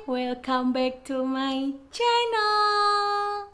welcome back to my channel.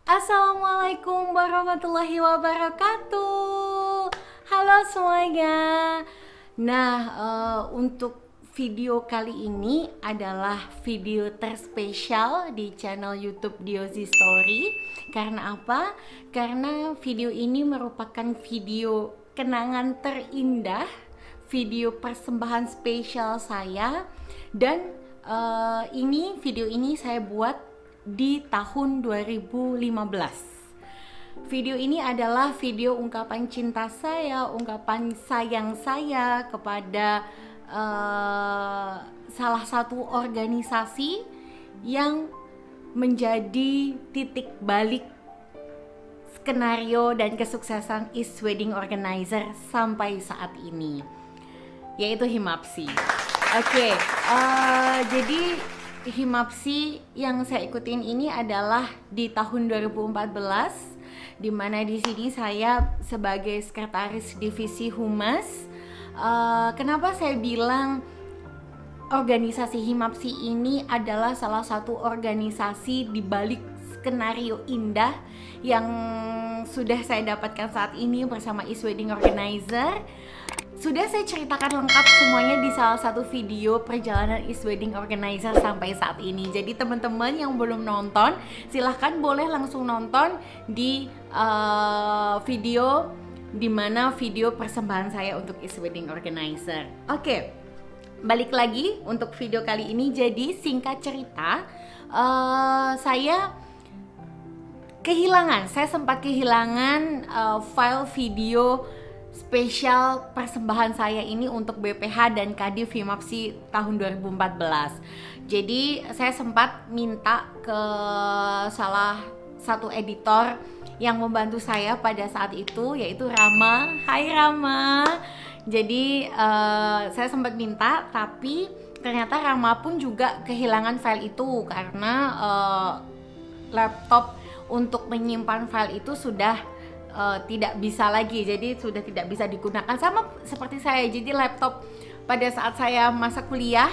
Assalamualaikum warahmatullahi wabarakatuh. Halo semuanya. Nah, untuk video kali ini adalah video terspesial di channel YouTube Diozi Story. Karena apa? Karena video ini merupakan video kenangan terindah, video persembahan spesial saya, dan video ini saya buat di tahun 2015. Video ini adalah video ungkapan cinta saya, ungkapan sayang saya kepada salah satu organisasi yang menjadi titik balik skenario dan kesuksesan East Wedding Organizer sampai saat ini, yaitu Himapsi. Oke, jadi Himapsi yang saya ikutin ini adalah di tahun 2014, di mana di sini saya sebagai sekretaris divisi humas. Kenapa saya bilang organisasi Himapsi ini adalah salah satu organisasi di balik skenario indah yang sudah saya dapatkan saat ini bersama East Wedding Organizer. Sudah saya ceritakan lengkap semuanya di salah satu video perjalanan East Wedding Organizer sampai saat ini. Jadi teman-teman yang belum nonton, silahkan boleh langsung nonton di video dimana video persembahan saya untuk East Wedding Organizer. Oke, balik lagi untuk video kali ini. Jadi singkat cerita, saya sempat kehilangan file video spesial persembahan saya ini untuk BPH dan Kadif Himapsi tahun 2014. Jadi saya sempat minta ke salah satu editor yang membantu saya pada saat itu, yaitu Rama. Hai Rama. Jadi saya sempat minta, tapi ternyata Rama pun juga kehilangan file itu karena laptop untuk menyimpan file itu sudah tidak bisa lagi, jadi sudah tidak bisa digunakan. Sama seperti saya, jadi laptop pada saat saya masa kuliah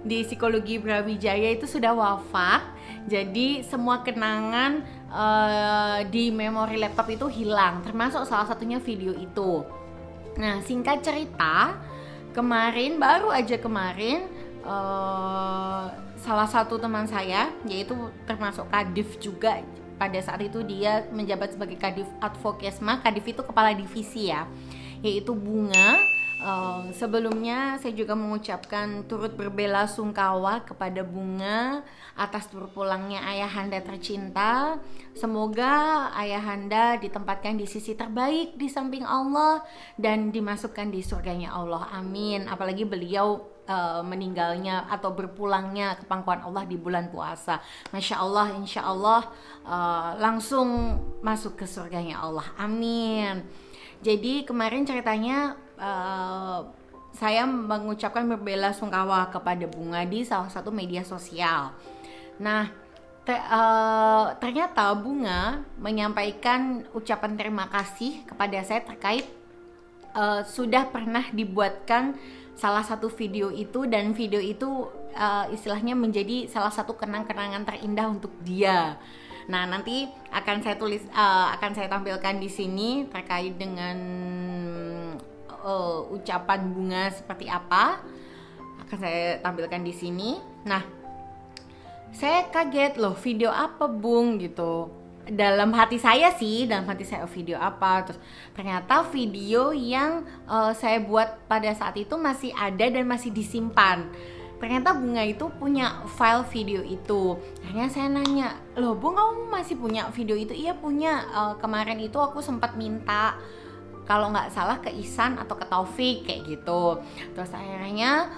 di Psikologi Brawijaya itu sudah wafat. Jadi semua kenangan di memori laptop itu hilang, termasuk salah satunya video itu. Nah, singkat cerita, baru aja kemarin salah satu teman saya, yaitu termasuk Kadif juga, pada saat itu dia menjabat sebagai Kadif Advokesma. Kadif itu kepala divisi ya, yaitu Bunga. Sebelumnya saya juga mengucapkan turut berbela-sungkawa kepada Bunga atas berpulangnya ayahanda tercinta. Semoga ayahanda ditempatkan di sisi terbaik di samping Allah dan dimasukkan di surganya Allah, amin. Apalagi beliau meninggalnya atau berpulangnya ke pangkuan Allah di bulan puasa. Masya Allah, insya Allah langsung masuk ke surganya Allah, amin. Jadi kemarin ceritanya saya mengucapkan berbela-sungkawa kepada Bunga di salah satu media sosial. Nah, ternyata Bunga menyampaikan ucapan terima kasih kepada saya terkait sudah pernah dibuatkan salah satu video itu, dan video itu istilahnya menjadi salah satu kenang-kenangan terindah untuk dia. Nah, nanti akan saya tampilkan di sini terkait dengan ucapan Bunga seperti apa. Akan saya tampilkan di sini. Nah, saya kaget loh, video apa Bung gitu. Dalam hati saya video apa, terus ternyata video yang saya buat pada saat itu masih ada dan masih disimpan ternyata Bunga itu punya file video itu. Akhirnya saya nanya, loh Bung, kamu masih punya video itu? Iya punya, kemarin itu aku sempat minta, kalau nggak salah ke Ihsan atau ke Taufik kayak gitu. Terus akhirnya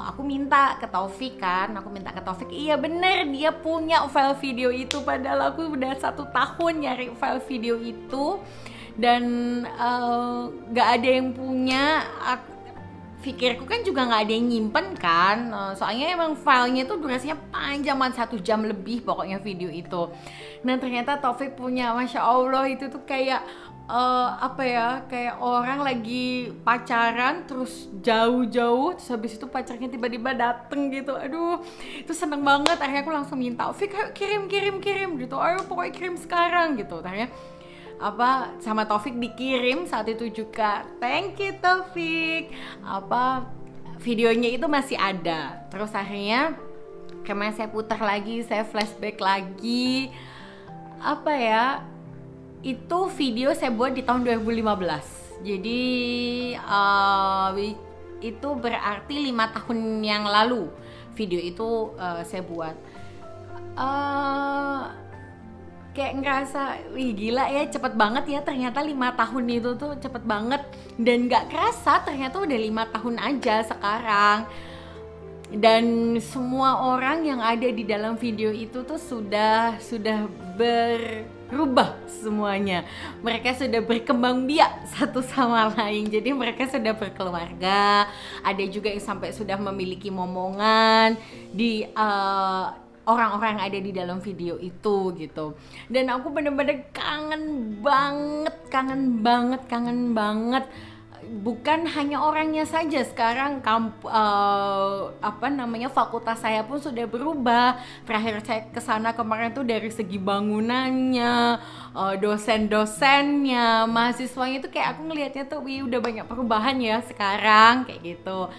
aku minta ke Taufik kan, iya bener dia punya file video itu, padahal aku udah 1 tahun nyari file video itu dan nggak ada yang punya. Pikirku kan juga nggak ada yang nyimpen kan, soalnya emang filenya itu durasinya panjang banget, 1 jam lebih pokoknya video itu. Nah ternyata Taufik punya, Masya Allah, itu tuh kayak kayak orang lagi pacaran terus jauh-jauh, terus habis itu pacarnya tiba-tiba dateng gitu. Aduh, itu seneng banget. Akhirnya aku langsung minta, Taufik kirim gitu, ayo pokoknya kirim sekarang gitu. Akhirnya sama Taufik dikirim saat itu juga. Thank you Taufik. Videonya itu masih ada. Terus akhirnya kemarin saya putar lagi, saya flashback lagi. Itu video saya buat di tahun 2015. Jadi itu berarti 5 tahun yang lalu video itu saya buat. Kayak ngerasa, wih gila ya, cepet banget ya, ternyata 5 tahun itu tuh cepet banget. Dan gak kerasa ternyata udah 5 tahun aja sekarang. Dan semua orang yang ada di dalam video itu tuh sudah berubah semuanya. Mereka sudah berkembang biak satu sama lain. Jadi mereka sudah berkeluarga. Ada juga yang sampai sudah memiliki momongan di orang-orang yang ada di dalam video itu gitu. Dan aku bener-bener kangen banget. Bukan hanya orangnya saja, sekarang fakultas saya pun sudah berubah. Terakhir saya kesana kemarin tuh dari segi bangunannya, dosen-dosennya, mahasiswanya itu kayak aku ngelihatnya tuh, wih udah banyak perubahan ya sekarang kayak gitu.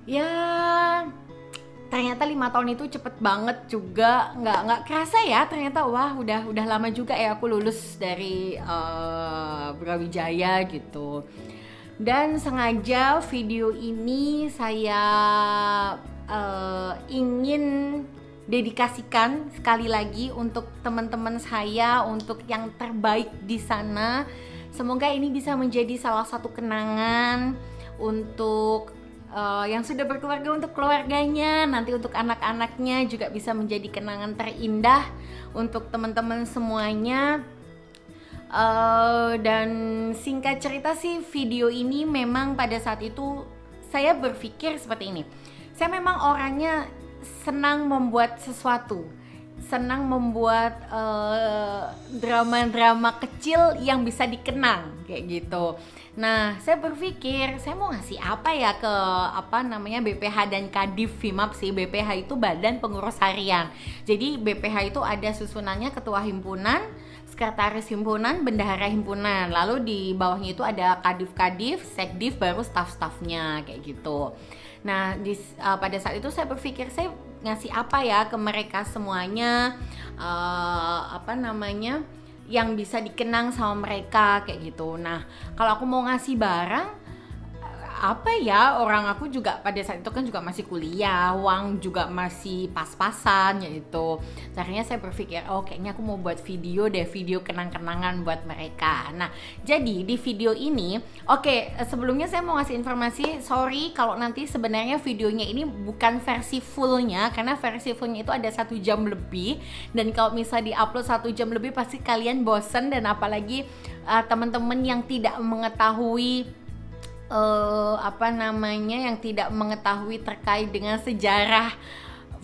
Ya ternyata 5 tahun itu cepet banget juga, nggak kerasa ya ternyata. Wah udah lama juga ya aku lulus dari Brawijaya gitu. Dan sengaja video ini saya ingin dedikasikan sekali lagi untuk teman-teman saya, untuk yang terbaik di sana. Semoga ini bisa menjadi salah satu kenangan untuk yang sudah berkeluarga, untuk keluarganya, nanti untuk anak-anaknya juga bisa menjadi kenangan terindah untuk teman-teman semuanya. Dan singkat cerita sih, video ini memang pada saat itu saya berpikir seperti ini. Saya memang orangnya senang membuat sesuatu, senang membuat drama-drama kecil yang bisa dikenang kayak gitu. Nah, saya berpikir saya mau ngasih apa ya ke BPH dan Kadif Himapsi. BPH itu Badan Pengurus Harian. Jadi BPH itu ada susunannya ketua himpunan, sekretaris himpunan, bendahara himpunan. Lalu di bawahnya itu ada kadif-kadif, sekdiv, baru staf-stafnya kayak gitu. Nah, pada saat itu saya berpikir saya ngasih apa ya ke mereka semuanya, yang bisa dikenang sama mereka kayak gitu. Nah, kalau aku mau ngasih barang, orang aku juga pada saat itu kan juga masih kuliah, uang juga masih pas-pasan gitu. Akhirnya saya berpikir, kayaknya aku mau buat video kenang-kenangan buat mereka. Nah, jadi di video ini, sebelumnya saya mau ngasih informasi, sorry kalau nanti sebenarnya videonya ini bukan versi fullnya, karena versi fullnya itu ada 1 jam lebih, dan kalau misalnya diupload 1 jam lebih pasti kalian bosen, dan apalagi teman-teman yang tidak mengetahui yang tidak mengetahui terkait dengan sejarah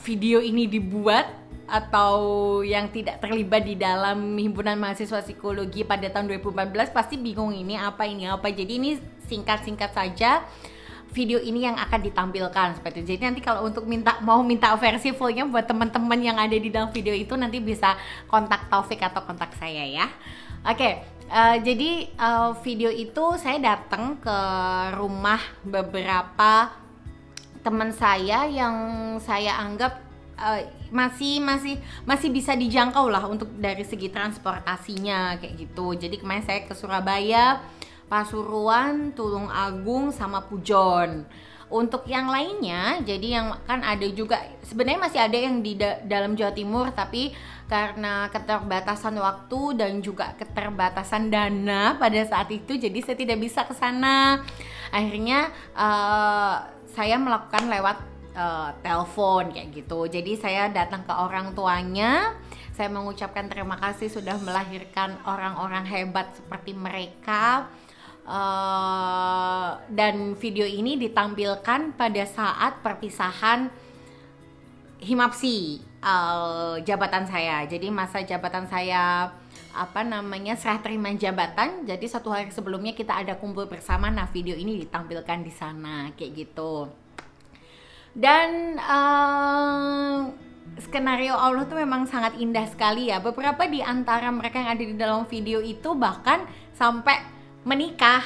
video ini dibuat, atau yang tidak terlibat di dalam Himpunan Mahasiswa Psikologi pada tahun 2014 pasti bingung ini apa. Jadi ini singkat-singkat saja video ini yang akan ditampilkan seperti itu. Jadi nanti kalau untuk mau minta versi fullnya buat teman-teman yang ada di dalam video itu, nanti bisa kontak Taufik atau kontak saya ya. Jadi video itu saya datang ke rumah beberapa teman saya yang saya anggap masih bisa dijangkau lah untuk dari segi transportasinya kayak gitu. Jadi kemarin saya ke Surabaya, Pasuruan, Tulung Agung, sama Pujon Untuk yang lainnya, jadi yang kan ada juga sebenarnya masih ada yang di dalam Jawa Timur, tapi karena keterbatasan waktu dan juga keterbatasan dana pada saat itu, jadi saya tidak bisa ke sana. Akhirnya saya melakukan lewat telepon kayak gitu. Jadi saya datang ke orang tuanya, saya mengucapkan terima kasih sudah melahirkan orang-orang hebat seperti mereka. Dan video ini ditampilkan pada saat perpisahan Himapsi, jabatan saya. Jadi masa jabatan saya serah terima jabatan. Jadi 1 hari sebelumnya kita ada kumpul bersama. Nah, video ini ditampilkan di sana kayak gitu. Dan skenario Allah tuh memang sangat indah sekali ya. Beberapa di antara mereka yang ada di dalam video itu bahkan sampai menikah,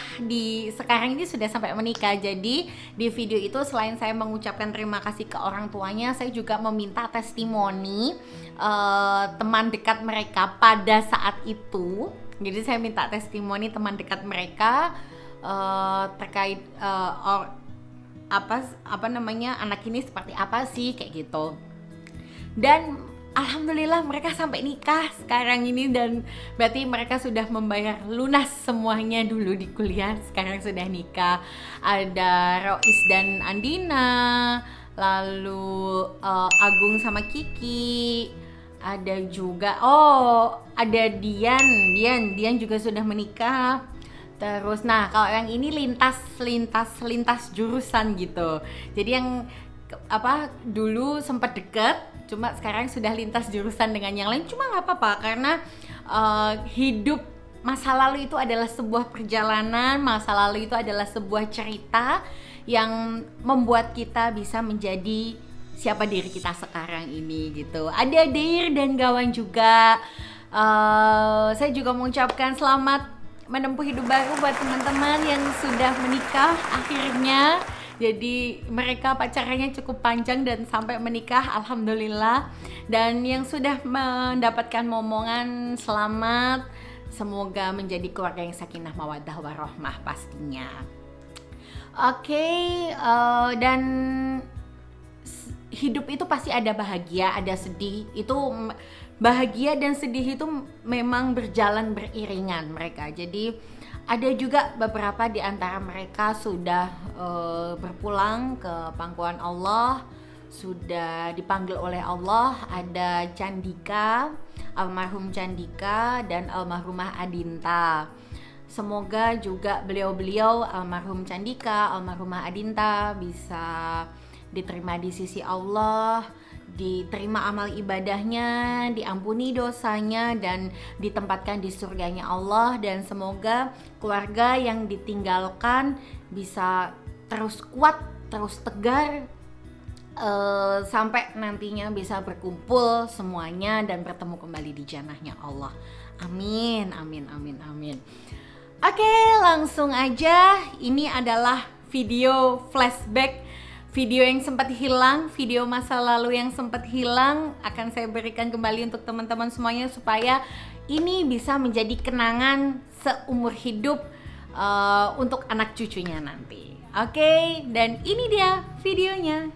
sekarang ini sudah sampai menikah. Jadi di video itu selain saya mengucapkan terima kasih ke orang tuanya, saya juga meminta testimoni teman dekat mereka pada saat itu. Jadi saya minta testimoni teman dekat mereka terkait anak ini seperti apa sih kayak gitu. Dan alhamdulillah mereka sampai nikah sekarang ini, dan berarti mereka sudah membayar lunas semuanya dulu di kuliah, sekarang sudah nikah. Ada Rois dan Andina, lalu Agung sama Kiki, ada juga ada Dian juga sudah menikah. Terus nah kalau yang ini lintas jurusan gitu. Jadi yang dulu sempat deket, cuma sekarang sudah lintas jurusan dengan yang lain. Cuma nggak apa-apa, karena hidup masa lalu itu adalah sebuah perjalanan, masa lalu itu adalah sebuah cerita yang membuat kita bisa menjadi siapa diri kita sekarang ini gitu. Ada Deir dan Gawan juga. Saya juga mengucapkan selamat menempuh hidup baru buat teman-teman yang sudah menikah akhirnya. Jadi mereka pacarannya cukup panjang dan sampai menikah, alhamdulillah. Dan yang sudah mendapatkan momongan, selamat. Semoga menjadi keluarga yang sakinah mawaddah warahmah pastinya. Oke, dan hidup itu pasti ada bahagia, ada sedih. Itu bahagia dan sedih itu memang berjalan beriringan mereka. Jadi ada juga beberapa di antara mereka sudah berpulang ke pangkuan Allah, sudah dipanggil oleh Allah. Ada Candika, almarhum Candika, dan almarhumah Adinta. Semoga juga beliau-beliau, almarhum Candika, almarhumah Adinta, bisa diterima di sisi Allah, diterima amal ibadahnya, diampuni dosanya, dan ditempatkan di surganya Allah. Dan semoga keluarga yang ditinggalkan bisa terus kuat, terus tegar, sampai nantinya bisa berkumpul semuanya dan bertemu kembali di jannahnya Allah. Amin, amin, amin, amin. Oke, langsung aja. Ini adalah video flashback, video yang sempat hilang, video masa lalu yang sempat hilang akan saya berikan kembali untuk teman-teman semuanya, supaya ini bisa menjadi kenangan seumur hidup untuk anak cucunya nanti. Oke, dan ini dia videonya.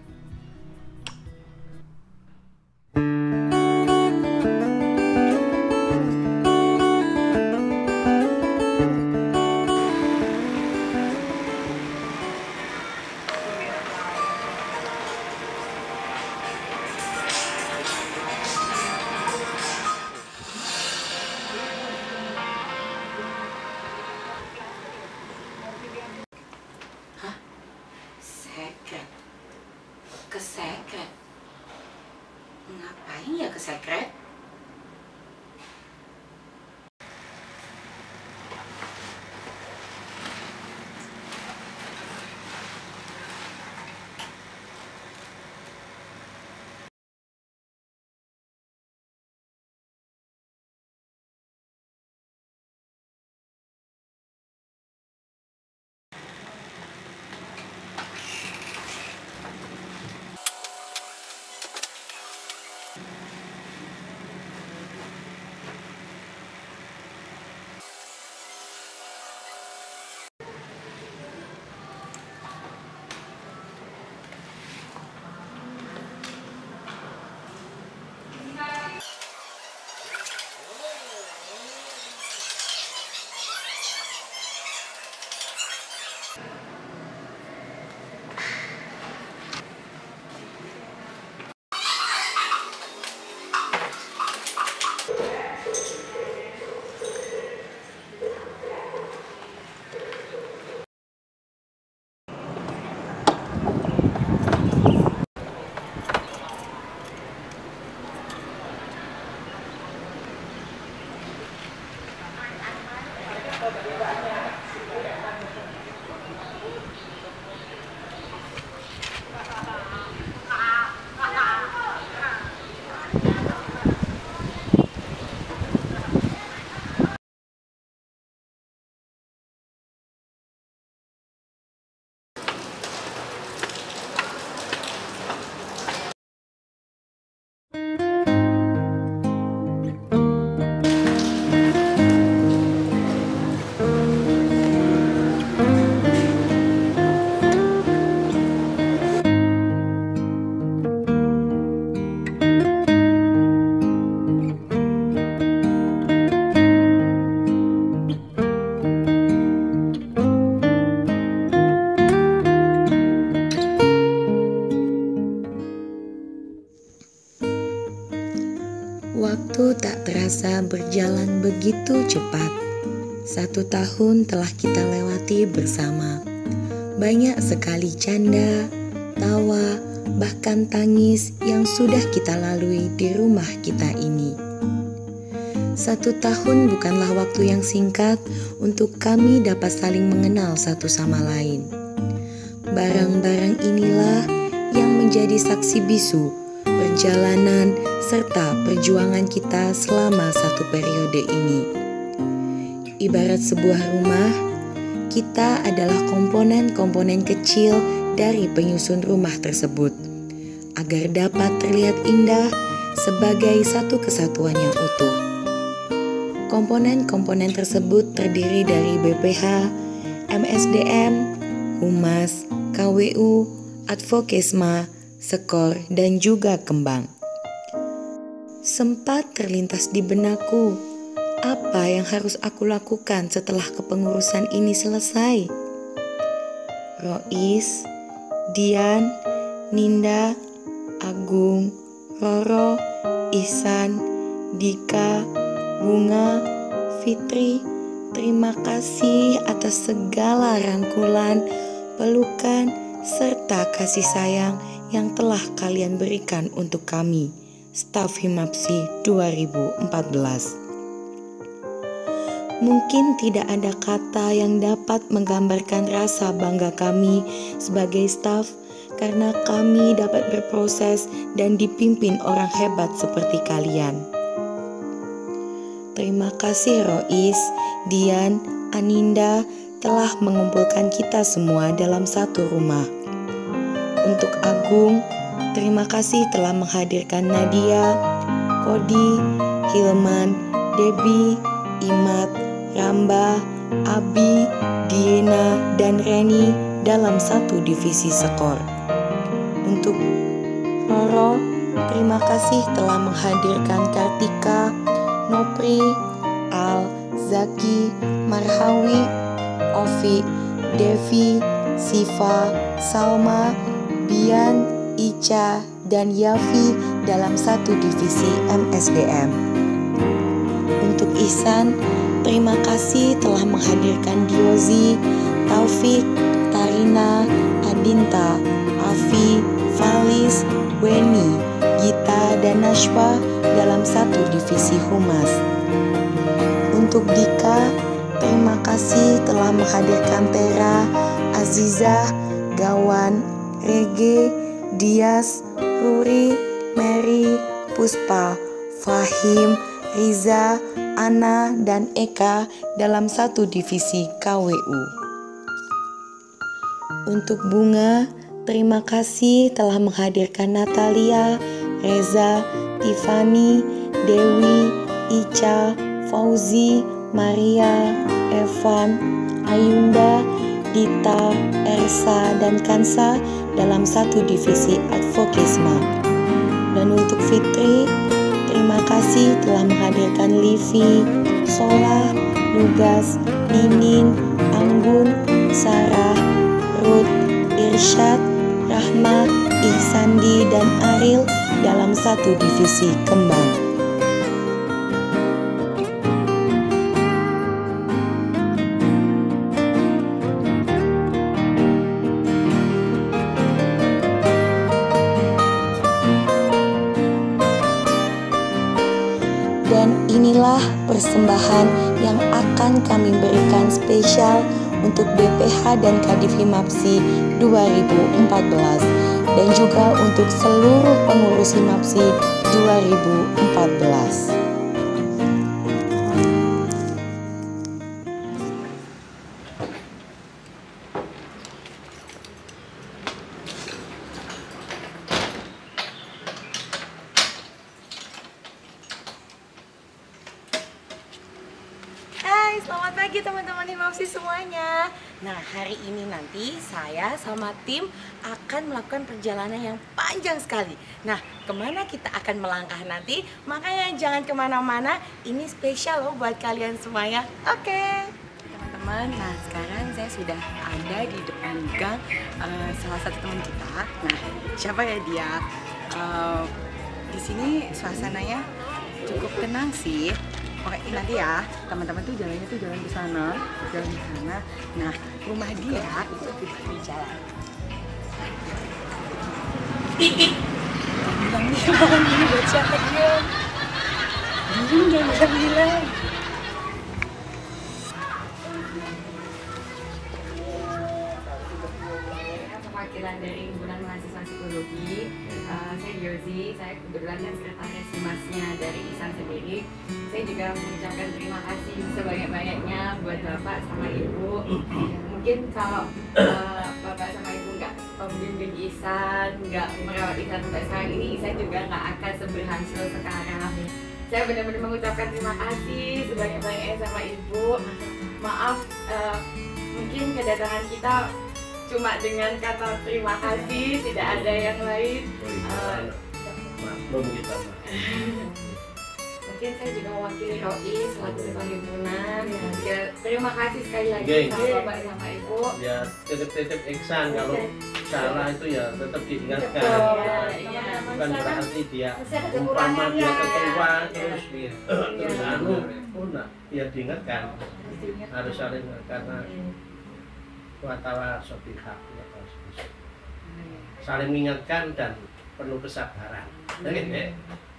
berjalan begitu cepat. 1 tahun telah kita lewati bersama. Banyak sekali canda, tawa, bahkan tangis yang sudah kita lalui di rumah kita ini. 1 tahun bukanlah waktu yang singkat untuk kami dapat saling mengenal satu sama lain. Barang-barang inilah yang menjadi saksi bisu perjalanan serta perjuangan kita selama 1 periode ini. Ibarat sebuah rumah, kita adalah komponen-komponen kecil dari penyusun rumah tersebut, agar dapat terlihat indah sebagai satu kesatuan yang utuh. Komponen-komponen tersebut terdiri dari BPH, MSDM, Humas, KWU, Advokesma, Sekor, dan juga Kembang. Sempat terlintas di benakku, apa yang harus aku lakukan setelah kepengurusan ini selesai? Rois, Dian, Ninda, Agung, Roro, Ihsan, Dika, Bunga, Fitri, terima kasih atas segala rangkulan, pelukan, serta kasih sayang yang telah kalian berikan untuk kami, staf Himapsi 2014. Mungkin tidak ada kata yang dapat menggambarkan rasa bangga kami sebagai staf karena kami dapat berproses dan dipimpin orang hebat seperti kalian. Terima kasih Rois, Dian, Aninda telah mengumpulkan kita semua dalam satu rumah. Untuk Agung, terima kasih telah menghadirkan Nadia, Kodi, Hilman, Debbie, Imat, Ramba, Abi, Diena, dan Reni dalam satu divisi Sekor. Untuk Roro, terima kasih telah menghadirkan Kartika, Nopri, Al, Zaki, Marhawi, Ovi, Devi, Siva, Salma, Bian, Ica, dan Yafi dalam satu divisi MSDM. Untuk Ihsan, terima kasih telah menghadirkan Diozi, Taufik, Tarina, Adinta, Afi, Falis, Weni, Gita, dan Nashwa dalam satu divisi Humas. Untuk Dika, terima kasih telah menghadirkan Tera, Azizah, Gawan, Rege, Dias, Ruri, Mary, Puspa, Fahim, Riza, Ana, dan Eka dalam satu divisi KWU. Untuk Bunga, terima kasih telah menghadirkan Natalia, Reza, Tiffany, Dewi, Ica, Fauzi, Maria, Evan, Ayunda, Dita, Ersa, dan Kansa dalam satu divisi Advokesma. Dan untuk Fitri, terima kasih telah menghadirkan Livi, Solah, Lugas, Ninin, Anggun, Sarah, Ruth, Irsyad, Rahma, Ihsandi, dan Aril dalam satu divisi Kembang. Dan inilah persembahan yang akan kami berikan spesial untuk BPH dan Kadif Himapsi 2014 dan juga untuk seluruh pengurus Himapsi 2014. Hai, selamat pagi teman-teman Himapsi semuanya. Nah, hari ini nanti saya sama tim akan melakukan perjalanan yang panjang sekali. Nah, kemana kita akan melangkah nanti? Makanya jangan kemana-mana, ini spesial loh buat kalian semuanya. Oke teman-teman, nah sekarang saya sudah ada di depan gang salah satu teman kita. Nah, siapa ya dia? Di sini suasananya cukup tenang sih. Oke, nanti ya teman-teman tuh jalannya tuh jalan ke sana, jalan ke sana. Nah, rumah dia itu di jalan. Bilang nih orang ini buat siapa dia? Bingung jangan bisa bilang. Perwakilan dari himpunan mahasiswa psikologi, saya Yozi, saya kebetulan kan sekretaris humasnya dari ISAN sendiri. Saya juga mengucapkan terima kasih sebanyak-banyaknya buat Bapak sama Ibu. Mungkin kalau Bapak sama Ibu nggak pembimbing ISAN, nggak merawat ISAN sampai sekarang ini, ISAN juga nggak akan seberhasil sekarang. Saya benar-benar mengucapkan terima kasih sebanyak-banyaknya sama Ibu. Maaf, mungkin kedatangan kita cuma dengan kata terima kasih, tidak ada yang lain. Mungkin saya juga mewakili ROI selaku ketua himpunan. Ya, terima kasih sekali lagi sama Bapak sama Ibu. Ya, titip-titip Iksan kalau salah itu ya tetap diingatkan. Bukan berarti dia umpama dia ketua terus ya diingatkan. Harus saling karena watawa sopihak saling mengingatkan dan penuh kesabaran.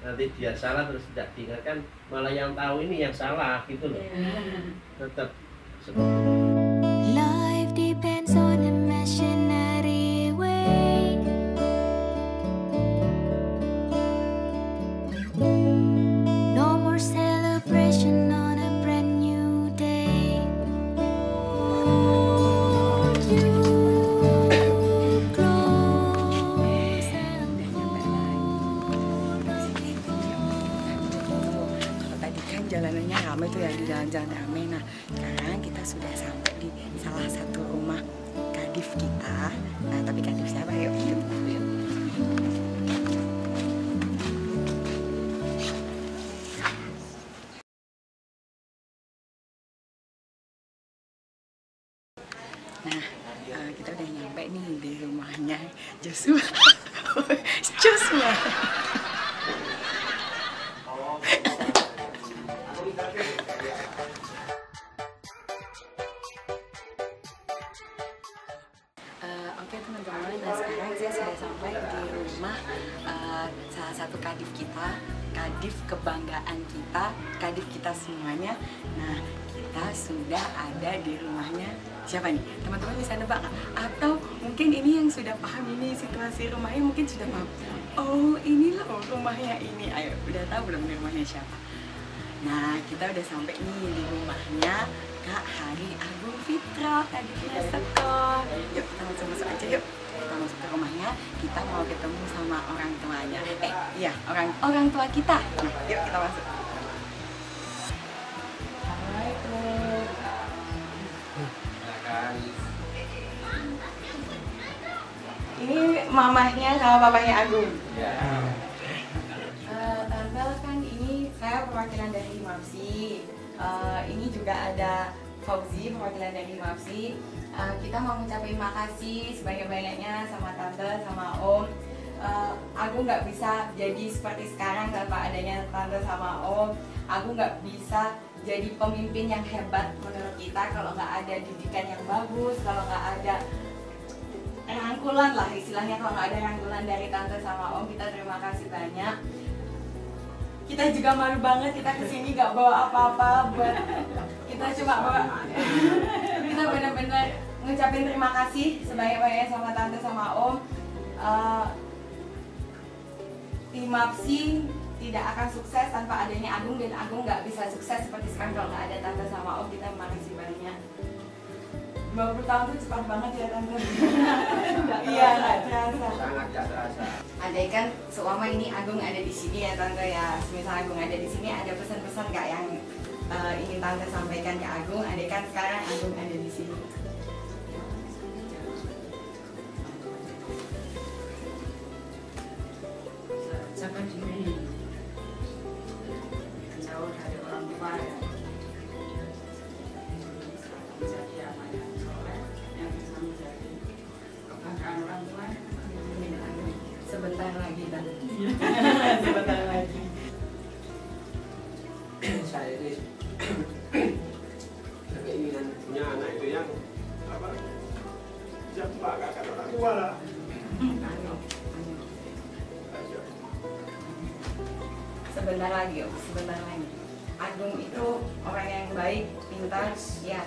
Nanti dia salah terus tidak diingatkan, malah yang tahu ini yang salah gitu loh. Tetap Life depends on imaginary way. No more celebration on a brand new day. Jalanannya ramai tuh ya, di jalan-jalan ramai. Nah, sekarang kita sudah sampai di salah satu rumah kadif kita. Nah, tapi kadif siapa? Yuk, yuk. Nah, kita udah nyampe nih di rumahnya Joshua. Joshua. Oke teman-teman, nah sekarang saya sudah sampai di rumah salah satu kadif kita, kadif kebanggaan kita, kadif kita semuanya. Nah, kita sudah ada di rumahnya. Siapa nih? Teman-teman bisa nebak nggak? Atau mungkin ini yang sudah paham ini situasi rumahnya mungkin sudah paham. Oh, ini loh rumahnya ini. Ayo, udah tahu belum di rumahnya siapa? Nah, kita udah sampai nih di rumahnya Kak Hari Agung Fitra, kadifnya sekolah. Yuk, kita masuk aja yuk. Kita masuk ke rumahnya, kita mau ketemu sama orang tuanya. Iya, orang tua kita. Nah, yuk kita masuk. Assalamualaikum. Ini mamahnya sama papanya Agung. Tante kan ini saya perwakilan dari Himapsi. Ini juga ada Fauzi, perwakilan dari Himapsi. Kita mau ngucapin makasih sebanyak-banyaknya sama Tante, sama Om. Aku nggak bisa jadi seperti sekarang tanpa adanya Tante sama Om. Aku nggak bisa jadi pemimpin yang hebat menurut kita kalau nggak ada didikan yang bagus, kalau nggak ada rangkulan lah istilahnya, kalau nggak ada rangkulan dari Tante sama Om. Kita terima kasih banyak. Kita juga malu banget kita kesini nggak bawa apa-apa, buat kita cuma bawa kita benar-benar ngucapin terima kasih sebanyak-banyaknya sama Tante sama Om. Himapsi tidak akan sukses tanpa adanya Agung, dan Agung nggak bisa sukses seperti sekarang kalau nggak ada Tante sama Om. Kita terima kasih banyak. 50 tahun tuh cepat banget ya Tante. Iya, nggak terasa. sangat gak terasa. Andai kan seumpama ini Agung ada di sini ya Tante ya, misal Agung ada di sini, ada pesan-pesan nggak yang ingin Tante sampaikan ke Agung? Andai kan sekarang Agung ada di sini. Jaga diri, jauh dari orang tua ya. Menjadi anak yang soleh, yang bisa menjadi kebanggaan orang tua. Sebentar lagi Tante. Sebentar lagi. Saya ini keinginan punya anak itu yang apa? Siap membanggakan orang tua lah. Sebentar lagi, Om, sebentar lagi. Agung itu orang yang baik, pintar, ya.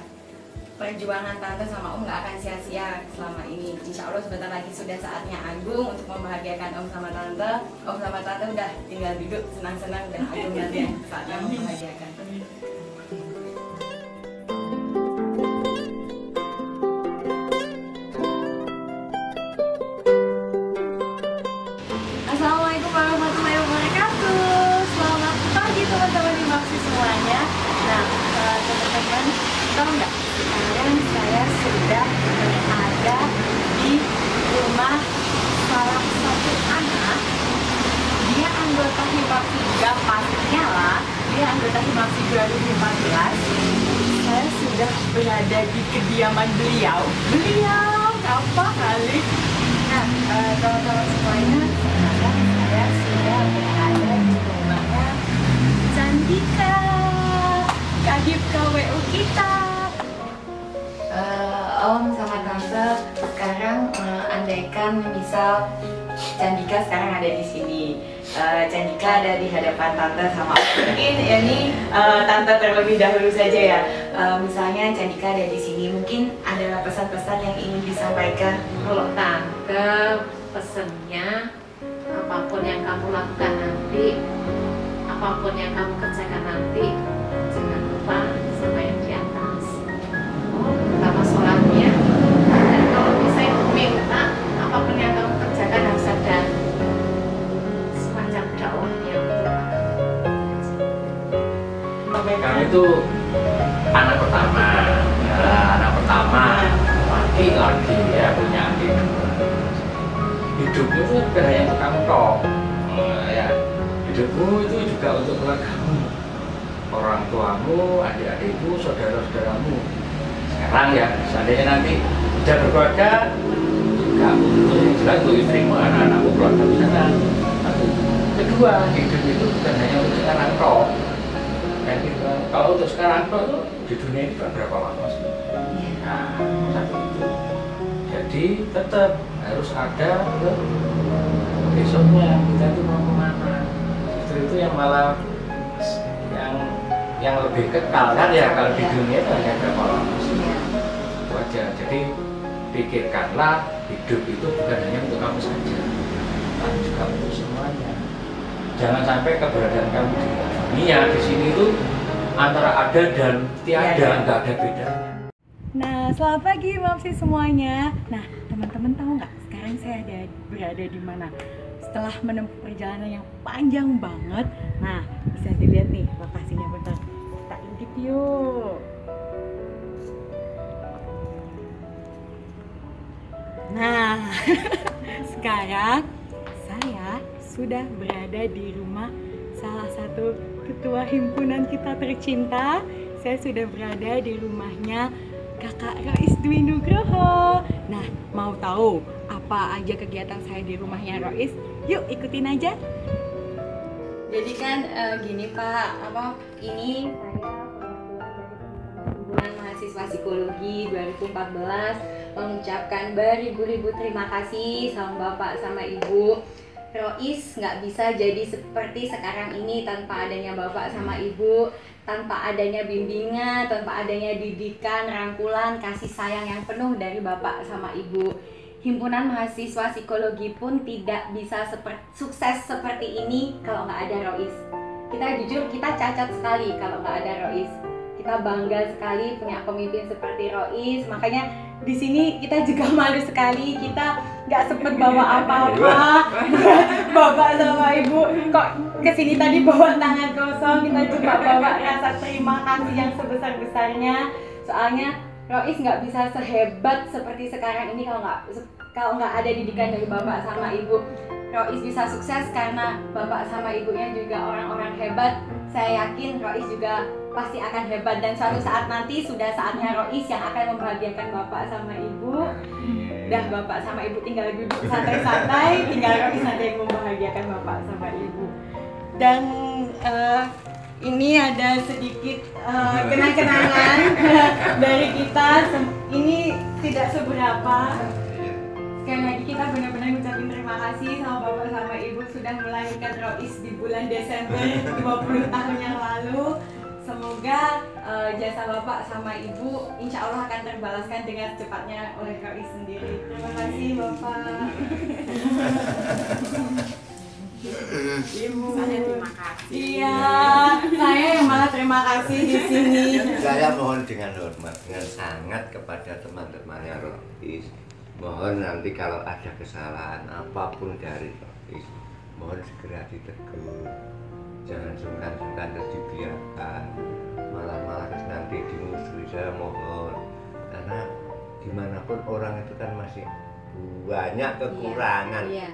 Perjuangan Tante sama Om nggak akan sia-sia selama ini. Insya Allah sebentar lagi sudah saatnya Agung untuk membahagiakan Om sama Tante. Om sama Tante udah tinggal duduk senang-senang dan Agung nanti yang saatnya membahagiakan. Assalamualaikum warahmatullahi wabarakatuh. Selamat pagi teman-teman di Himapsi semuanya. Nah, teman-teman tahu nggak? Sekarang saya sudah berada di rumah salah satu anak. Dia anggota Himapsi juga pastinya lah. Dia anggota Himapsi 2014. Saya sudah berada di kediaman beliau. Beliau apa kali? Nah, teman-teman semuanya, sekarang saya sudah berada di rumahnya Candika, Kadif KWU kita. Om sama Tante, sekarang andaikan misal Candika sekarang ada di sini, Candika ada di hadapan Tante sama Om. Mungkin ini Tante terlebih dahulu saja ya. Misalnya Candika ada di sini, mungkin ada pesan-pesan yang ingin disampaikan. Kalau Tante pesennya, apapun yang kamu lakukan nanti, apapun yang kamu kerjakan nanti, jangan lupa sama yang di atas. Pertama sholatnya, dan kalau bisa minta apapun yang kamu kerjakan harus ada semacam dakwahnya untuk kami itu anak pertama, laki ya, punya adik. Hidupmu itu bukan hanya untuk kamu toh, ya. Hidupmu itu juga untuk keluargamu, orang tuamu, adik-adikmu, saudara-saudaramu. Sekarang ya, seandainya nanti sudah berkeluarga, juga untuk yang jelas untuk istrimu, anak-anakmu, keluarga sana. Satu. Kedua, hidup itu bukan hanya untuk sekarang toh. Kalau untuk sekarang tuh di dunia ini kan berapa lama sih? Nah, satu itu. Jadi tetap harus ada besoknya kita tuh mau kemana. Justru itu yang malah yang lebih kekal kan ya, kalau di dunia itu hanya berapa lama sih? Itu aja. Jadi pikirkanlah hidup itu bukan hanya untuk kamu saja, tapi juga untuk semuanya. Jangan sampai keberadaan kamu di dunia di sini itu antara ada dan tiada, nggak ada bedanya. Nah, selamat pagi Himapsi semuanya. Nah, teman-teman tahu nggak sekarang saya berada di mana? Setelah menempuh perjalanan yang panjang banget, nah bisa dilihat nih lokasinya, bentar kita intip yuk. Nah, sekarang saya sudah berada di rumah salah satu ketua himpunan kita tercinta. Saya sudah berada di rumahnya Kakak Rois Dwi Nugroho. Nah, mau tahu apa aja kegiatan saya di rumahnya Rois? Yuk ikutin aja. Jadi kan gini Pak, ini saya himpunan mahasiswa psikologi 2014 mengucapkan beribu-ribu terima kasih sama Bapak sama Ibu. Rois nggak bisa jadi seperti sekarang ini tanpa adanya Bapak sama Ibu, tanpa adanya bimbingan, tanpa adanya didikan, rangkulan, kasih sayang yang penuh dari Bapak sama Ibu. Himpunan mahasiswa psikologi pun tidak bisa sukses seperti ini kalau nggak ada Rois. Kita jujur, kita cacat sekali kalau nggak ada Rois. Kita bangga sekali punya pemimpin seperti Rois. Makanya di sini kita juga malu sekali, kita nggak sempet bawa apa-apa. Bapak sama Ibu kok kesini tadi bawa tangan kosong. Kita cuma bawa rasa terima kasih yang sebesar-besarnya. Soalnya Rois nggak bisa sehebat seperti sekarang ini kalau nggak ada didikan dari Bapak sama Ibu. Rois bisa sukses karena Bapak sama Ibunya juga orang-orang hebat. Saya yakin Rois juga pasti akan hebat, dan suatu saat nanti sudah saatnya Rois yang akan membahagiakan Bapak sama Ibu. Dah Bapak sama Ibu tinggal duduk santai-santai, tinggal Rois nanti yang membahagiakan Bapak sama Ibu. Dan Ini ada sedikit kenang-kenangan dari kita. Ini tidak seberapa. Sekali lagi kita benar-benar ngucapin terima kasih sama Bapak sama Ibu sudah melahirkan Rois di bulan Desember 20 tahun yang lalu. Semoga jasa Bapak sama Ibu insya Allah akan terbalaskan dengan cepatnya oleh Rois sendiri. Terima kasih Bapak. Ibu, saya terima kasih. Iya, saya yang malah terima kasih di sini. Saya mohon dengan hormat, dengan sangat kepada teman-temannya Rois. Mohon nanti kalau ada kesalahan apapun dari Rois, mohon segera ditegur. Jangan sungkan-sungkan terus dibiarkan. Malah terus nanti dimusuhi, saya mohon. Karena dimanapun orang itu kan masih banyak kekurangan. Iya.